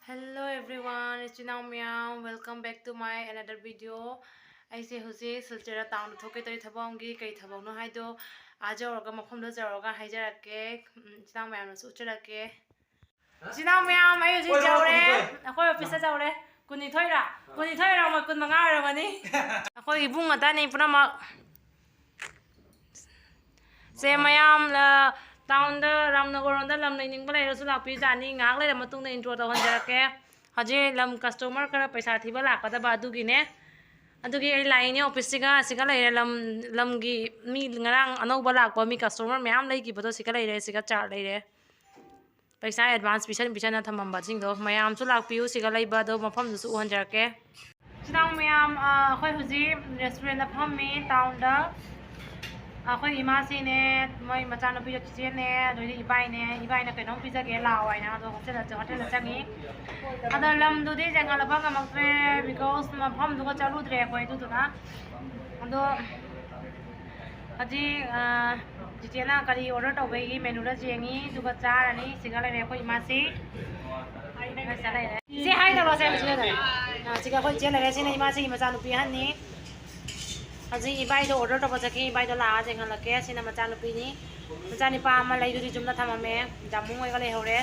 Hello everyone, it's mayam. Welcome back to my another video. I say Jose Silchera town to Tokyo Tabongi, Kate Tabono Haido, Ajo or Gamafunda Zaroga, Hijarake, mayam, Sucherake. mayam, I use it. A whole officer Zaure, Kunitoira, Kunitoira, Kunmangara money. A whole bunga dani Prama. Say mayam town the Ramnagor on the Lamning Balay pizza and Angle Matuna intro the Honjake. Haji Lam customer Pesati Balaka the Badugine. Adugi line Opisiga, Sigala Lamgi, me Narang, Anobalak, Bomi customer, Mam Lake, but Sicala, Siga chart later. Pesa advance Pichana Tamambaching of Mayam to Lak Piu, Sigala Bado, Mapam the Suhanjake. Now Mayam, Hoyuzi, restaurant upon me, town the. Aku imasi ne, moi macam nak pergi cuci ne, dulu ibai nak kena pergi ke Laos na, tu hotel canggih. Ada lam tu dia jangan lupa kamu kena because macam tu kau calu dre aku itu tu na. Ado, aji cuci na kali order tu bagi menu dah jangi, tu kau car ni segala ni aku imasi. Si hai dah loh saya cuci dah. Jika aku cuci lagi sini imasi macam tu pihan ni. Haji ibai do order to bajaki ibai do la jenga lake sina macanu pini macani pa ma lai duri jumla thamame jamu ngoi gale hore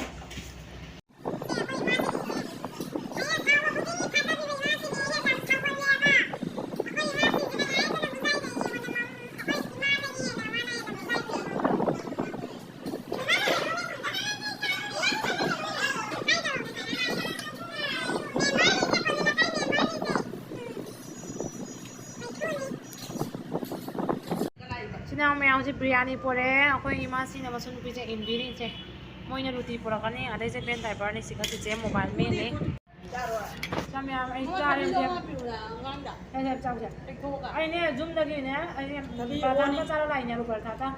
Now मैं आज बिरयानी पड़े अकोई इमासी न बसुन पीछे इंबिरी से मोइने रोटी पड़ा करने आधे से पेन टाइपर ने सिखा तुझे मोबाइल में ले क्या मैं आई चार ऐसे चाव से आई ने जूम लगी ने आई बादाम का चारा लाई ने रुपये था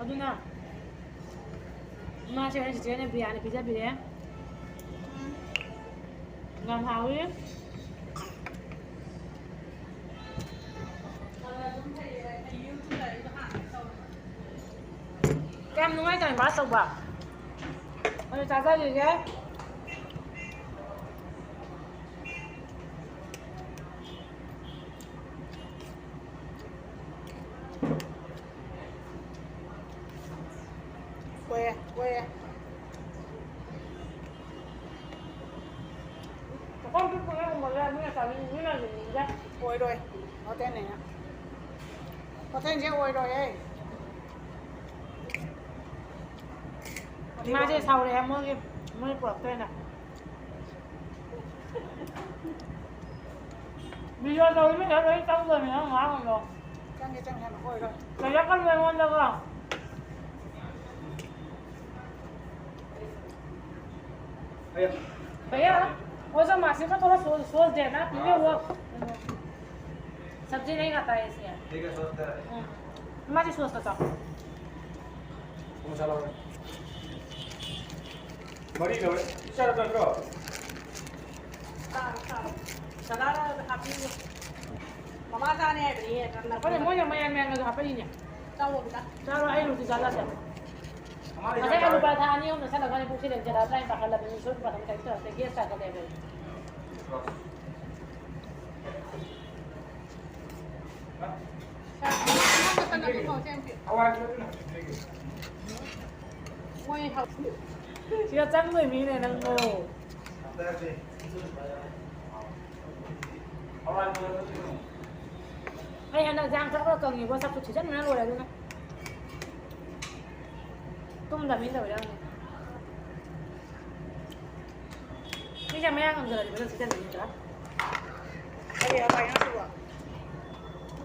अदुना इमासी ने जिसे ने बिरयानी पिज़्ज़ा बिरे गम हावी kem nuôi cho mình bá sầu bạc, ôi chả ra gì thế? Quê. Con cứ quê một lần nữa sao như là gì vậy? Ôi rồi, có tên này nè, có tên chứ ôi rồi ấy. Mà sau này em mới bật tên này. Bây giờ rồi mới thấy xong rồi mình nó hóa rồi. Chẳng hạn ôi rồi. Rồi chắc con người ngon đâu không? Thấy á? Ôi sao mà sẽ có थोड़ा सोच दे ना क्योंकि वो सब्जी नहीं खाता है इसलिए. ठीक है सोचता है. मैं सोचता था. मसाला बड़ी लोड़ चलो चलो Saudara api mama sana ya beri ya karena अरे मोया मैं नगर पे ही नहीं. tahu kita. चलो आई रोटी ज़्यादा से. अरे आलू पराठा नहीं हम नशा लगाने पूछे लेते हैं रात में पकड़ लेते हैं सूट पकड़ के तो गैस का करते हैं. Siya chăng người Mỹ này đang ngồi. Hay là giang chắc là cần nhiều quá sắp chỉ rất nó rồi luôn. Tum là Mỹ rồi đó. Bây giờ mấy anh còn giờ thì bây giờ sẽ làm gì nữa? Đây là bài nó sủa.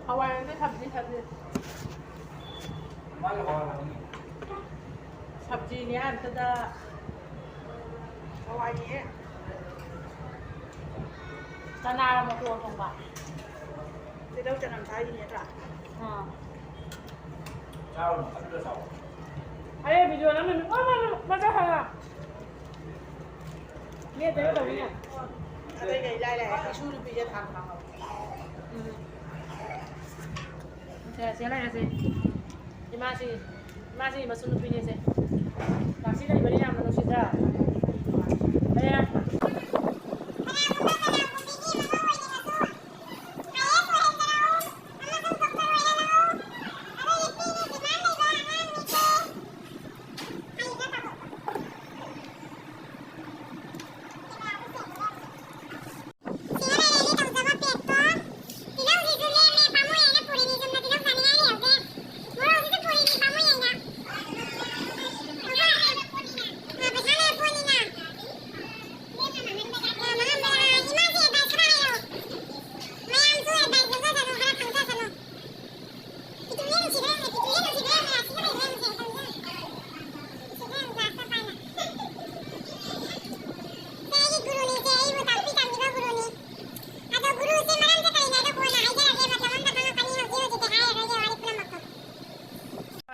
Hawaii cái thập gì? Sabji ni ăn tất cả. Hawaii nhé. Sana là một tuần không bạn? Thì đâu cho làm thái gì nhé cả. sao ăn được sao Ai video nó mình mà chắc hả? Nghe tới đâu nhỉ? Đây này cái su bây giờ thằng nào. Sẽ lại là gì? Imasi mà sunu pinye se. Taxi này beri nama nó sẽ ra. Đây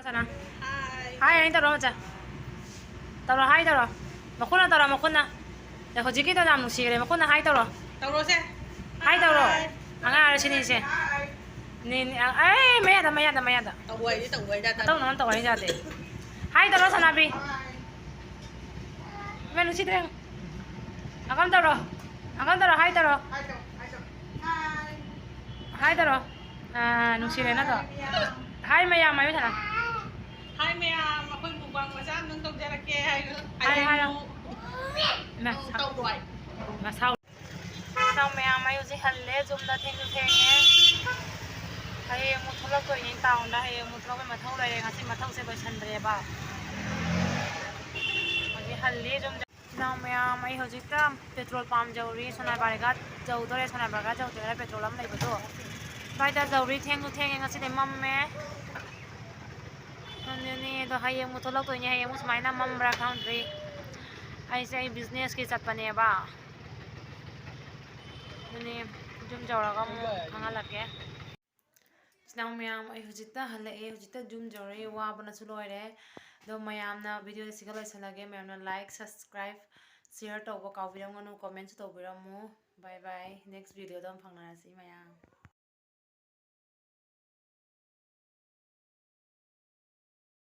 sana. Hi. Hai anh taro cha. Taro hai taro. Makuna taro makuna. Ya hoji kita nam nusi kere makuna hai taro. Tao rồi xe. Hai taro. Anga ara sini se. Ni ai maya da. Tao quay đi, tao quay ra Tao non tao ai ja de. Hai taro sana bi. Me nusi treng. Akam taro. Hai taro. Hai taro. Nusi re na to. Hai mayam mai sana. Hai mẹ mà khuyên bụng bằng mà sao nâng tông ra là kia hay nữa. Hai đâu. Nè, Tao đuổi. mà sao mẹ mày uzi halle zoom da theng nhé. Hay một thằng tôi nhìn tao đã hay một thằng mà thâu đây ngasi mà thâu sẽ bị sân đây ba. Uzi halle zoom nào mẹ mày hồi trước petrol pump dầu ri sonai bariga dầu đó sonai bariga dầu đó petrol lắm này betul. Bây giờ dầu ri theng ngasi để mắm mẹ. Ini to hayeng mo tolak to niya hayeng mo sumay na mambra country ay sa business ki sat pane ba ini jum jawra ka mo angalak ke sinang mayam ay hujita hala ay hujita jum jawra wa bana suloi re do mayam na video sigalai salage mayam na like subscribe share to ba kaw biram nganu comment to biramu bye bye next video dom phangna si mayam